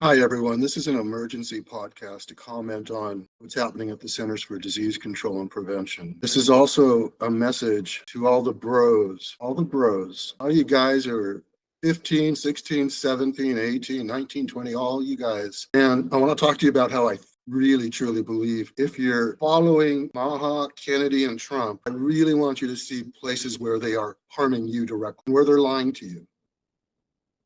Hi, everyone. This is an emergency podcast to comment on what's happening at the Centers for Disease Control and Prevention. This is also a message to all the bros, all you guys are 15, 16, 17, 18, 19, 20, all you guys. And I want to talk to you about how I really, truly believe if you're following MAHA, Kennedy, and Trump, I really want you to see places where they are harming you directly, where they're lying to you.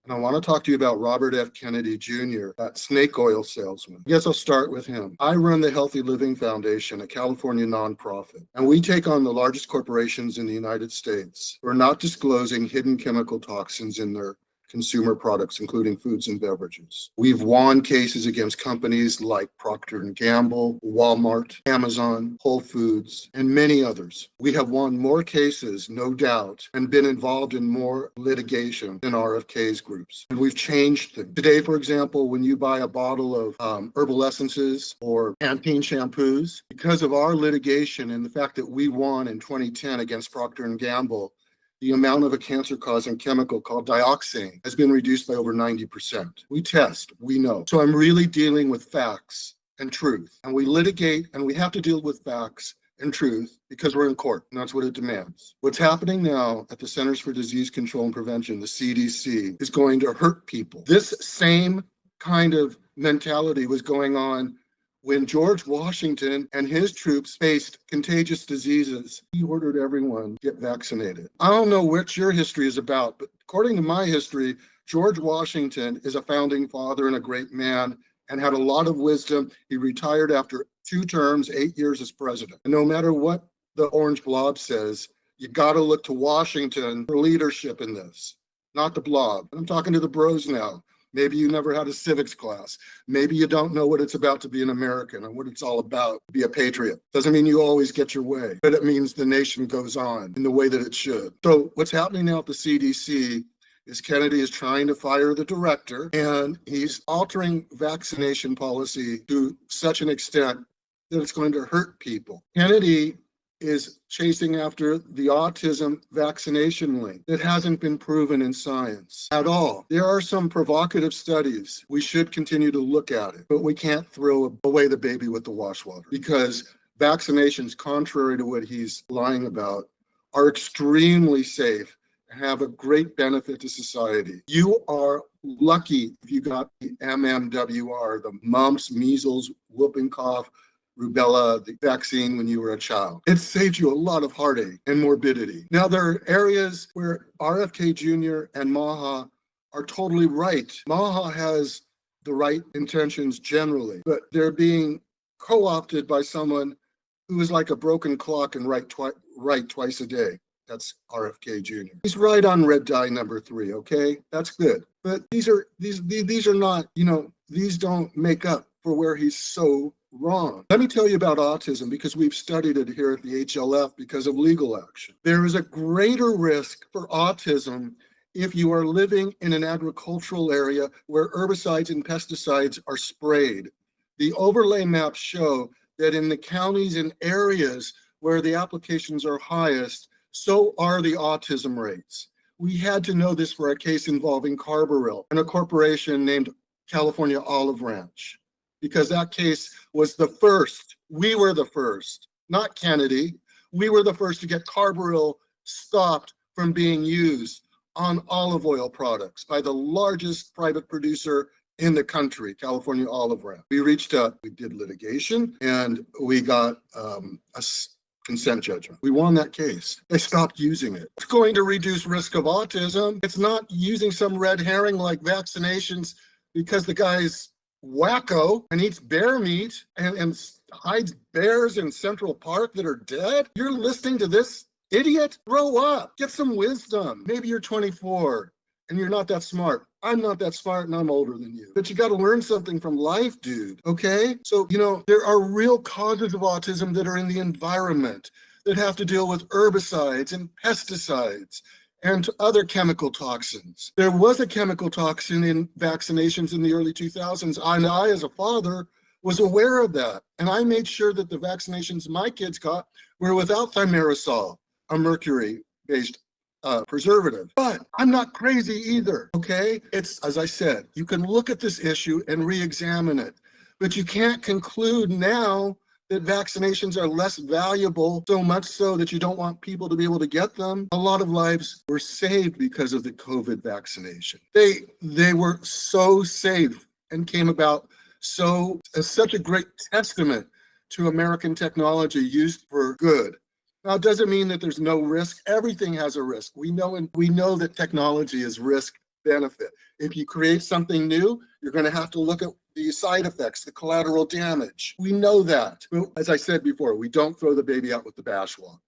And I want to talk to you about Robert F. Kennedy Jr., that snake oil salesman. I guess I'll start with him. I run the Healthy Living Foundation, a California nonprofit, and we take on the largest corporations in the United States who are not disclosing hidden chemical toxins in their consumer products, including foods and beverages. We've won cases against companies like Procter & Gamble, Walmart, Amazon, Whole Foods, and many others. We have won more cases, no doubt, and been involved in more litigation than RFK's groups. And we've changed things. Today, for example, when you buy a bottle of herbal essences or Pantene shampoos, because of our litigation and the fact that we won in 2010 against Procter & Gamble, the amount of a cancer-causing chemical called dioxane has been reduced by over 90%. We test, we know. So I'm really dealing with facts and truth. And we litigate, and we have to deal with facts and truth because we're in court, and that's what it demands. What's happening now at the Centers for Disease Control and Prevention, the CDC, is going to hurt people. This same kind of mentality was going on when George Washington and his troops faced contagious diseases. He ordered everyone to get vaccinated. I don't know what your history is about, but according to my history, George Washington is a founding father and a great man and had a lot of wisdom. He retired after 2 terms, 8 years as president. And no matter what the orange blob says, you got to look to Washington for leadership in this, not the blob. And I'm talking to the bros now. Maybe you never had a civics class. Maybe you don't know what it's about to be an American and what it's all about to be a patriot. Doesn't mean you always get your way, but it means the nation goes on in the way that it should. So what's happening now at the CDC is Kennedy is trying to fire the director, and he's altering vaccination policy to such an extent that it's going to hurt people. Kennedy is chasing after the autism vaccination link that hasn't been proven in science at all. There are some provocative studies. We should continue to look at it, but we can't throw away the baby with the wash water because vaccinations, contrary to what he's lying about, are extremely safe and have a great benefit to society. You are lucky if you got the MMWR, the mumps, measles, whooping cough, rubella, the vaccine when you were a child. It saved you a lot of heartache and morbidity. Now, there are areas where RFK Jr. and MAHA are totally right. MAHA has the right intentions generally, but they're being co-opted by someone who is like a broken clock and right twice a day. That's RFK Jr. He's right on red dye number 3, okay? That's good. But these are not, these don't make up for where he's so wrong. Let me tell you about autism because we've studied it here at the HLF because of legal action. There is a greater risk for autism if you are living in an agricultural area where herbicides and pesticides are sprayed. The overlay maps show that in the counties and areas where the applications are highest, so are the autism rates. We had to know this for a case involving carbaryl and a corporation named California Olive Ranch, because that case was the first. We were the first, not Kennedy. We were the first to get carbaryl stopped from being used on olive oil products by the largest private producer in the country, California Olive Ranch. We did litigation, and we got a consent judgment. We won that case. They stopped using it. It's going to reduce risk of autism. It's not using some red herring like vaccinations because the guy's wacko and eats bear meat and hides bears in Central Park that are dead. You're listening to this idiot? Grow up. Get some wisdom. Maybe you're 24 and you're not that smart. I'm not that smart and I'm older than you. But you got to learn something from life, dude. Okay? So, there are real causes of autism that are in the environment that have to deal with herbicides and pesticides and other chemical toxins. There was a chemical toxin in vaccinations in the early 2000s, and I, as a father, was aware of that. And I made sure that the vaccinations my kids got were without thimerosal, a mercury-based preservative. But I'm not crazy either, okay? It's, as I said, you can look at this issue and re-examine it, but you can't conclude now that vaccinations are less valuable, so much so that you don't want people to be able to get them. A lot of lives were saved because of the COVID vaccination. They were so safe and came about as such a great testament to American technology used for good. Now, it doesn't mean that there's no risk. Everything has a risk. We know that technology is risk benefit. If you create something new, you're going to have to look at the side effects, the collateral damage. We know that. As I said before, we don't throw the baby out with the bathwater.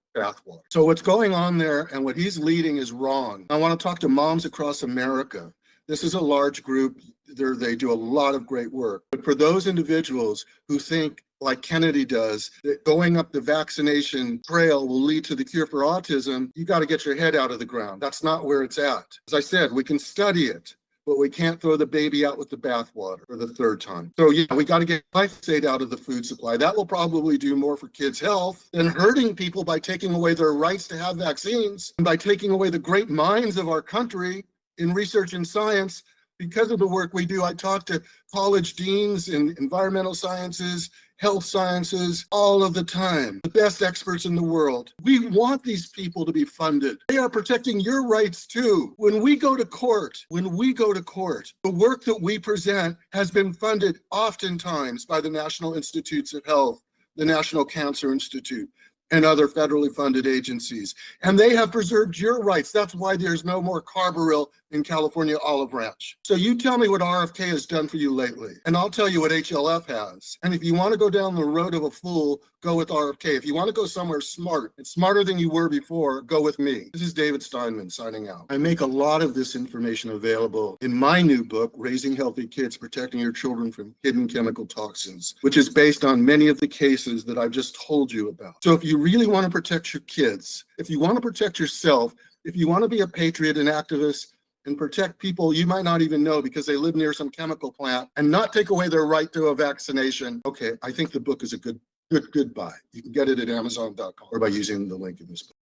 So what's going on there and what he's leading is wrong. I want to talk to moms across America. This is a large group. They do a lot of great work. But for those individuals who think, like Kennedy does, that going up the vaccination trail will lead to the cure for autism, you got to get your head out of the ground. That's not where it's at. As I said, we can study it, but we can't throw the baby out with the bathwater for the third time. So yeah, we got to get glyphosate out of the food supply. That will probably do more for kids' health than hurting people by taking away their rights to have vaccines and by taking away the great minds of our country in research and science. Because of the work we do, I talk to college deans in environmental sciences, health sciences, all of the time, the best experts in the world. We want these people to be funded. They are protecting your rights too. When we go to court, the work that we present has been funded oftentimes by the National Institutes of Health, the National Cancer Institute, and other federally funded agencies. And they have preserved your rights. That's why there's no more carbaryl in California olive branch. So you tell me what RFK has done for you lately, and I'll tell you what HLF has. And if you want to go down the road of a fool, go with RFK. If you want to go somewhere smart, and smarter than you were before, go with me. This is David Steinman signing out. I make a lot of this information available in my new book, Raising Healthy Kids, Protecting Your Children from Hidden Chemical Toxins, which is based on many of the cases that I've just told you about. So if you really want to protect your kids, if you want to protect yourself, if you want to be a patriot and activist, and protect people you might not even know because they live near some chemical plant and not take away their right to a vaccination, okay, I think the book is a good buy. You can get it at Amazon.com or by using the link in this book.